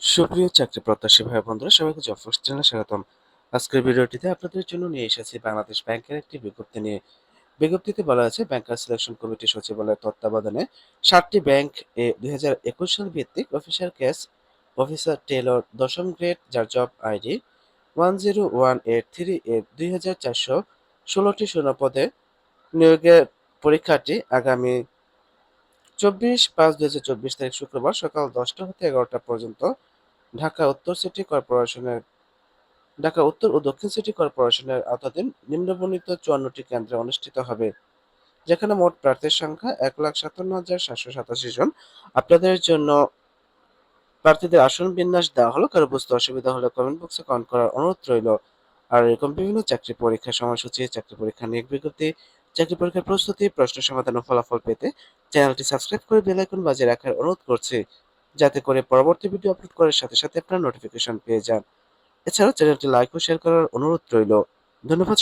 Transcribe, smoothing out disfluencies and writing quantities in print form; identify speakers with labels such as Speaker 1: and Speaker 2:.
Speaker 1: সুপ্রিয় চাকরি প্রত্যাশী ভাই বন্ধুরা, সবাইকে জব ফার্স্ট চ্যানেলে স্বাগতম। আজকের ভিডিওটিতে আপনাদের জন্য নিয়ে এসেছি বাংলাদেশ ব্যাংকের একটি বিজ্ঞপ্তি নিয়ে। বিজ্ঞপ্তিতে বলা আছে ব্যাংকার সিলেকশন কমিটি সচিবালয়ের তত্ত্বাবধানে ৭টি ব্যাংক ২০২১ সাল ভিত্তিক অফিসার কেস অফিসার টেলর ১০ম গ্রেড, যার জব আইডি 101838 এর ২,৪১৬টি শূন্যপদে নিয়োগের পরীক্ষাটি আগামী ২৪/৫/২০২৪ তারিখ শুক্রবার সকাল ১০টা হতে ১১টা পর্যন্ত ঢাকা উত্তর ও দক্ষিণ সিটি কর্পোরেশনের আওতাধীন নিম্নবর্ণিত ৫৪টি কেন্দ্রে অনুষ্ঠিত হবে, যেখানে মোট প্রার্থীর সংখ্যা ১,৫৭,৭৮৭ জন। আপনাদের জন্য প্রার্থীদের আসন বিন্যাস দেওয়া হলো। কারো বুঝতে অসুবিধা হলে কমেন্ট বক্সে কমেন্ট করার অনুরোধ রইল। আর এরকম বিভিন্ন চাকরি পরীক্ষার সময়সূচি, চাকরি পরীক্ষা নিয়োগ বিজ্ঞপ্তি, চাকরি পরীক্ষার প্রস্তুতি, প্রশ্ন সমাধান ও ফলাফল পেতে চ্যানেলটি সাবস্ক্রাইব করে বেল আইকন বাজিয়ে রাখার অনুরোধ করছি, যাতে করে পরবর্তী ভিডিও আপলোড করার সাথে সাথে আপনারা নোটিফিকেশন পেয়ে যান। এছাড়াও চ্যানেলটি লাইক ও শেয়ার করার অনুরোধ রইল। ধন্যবাদ।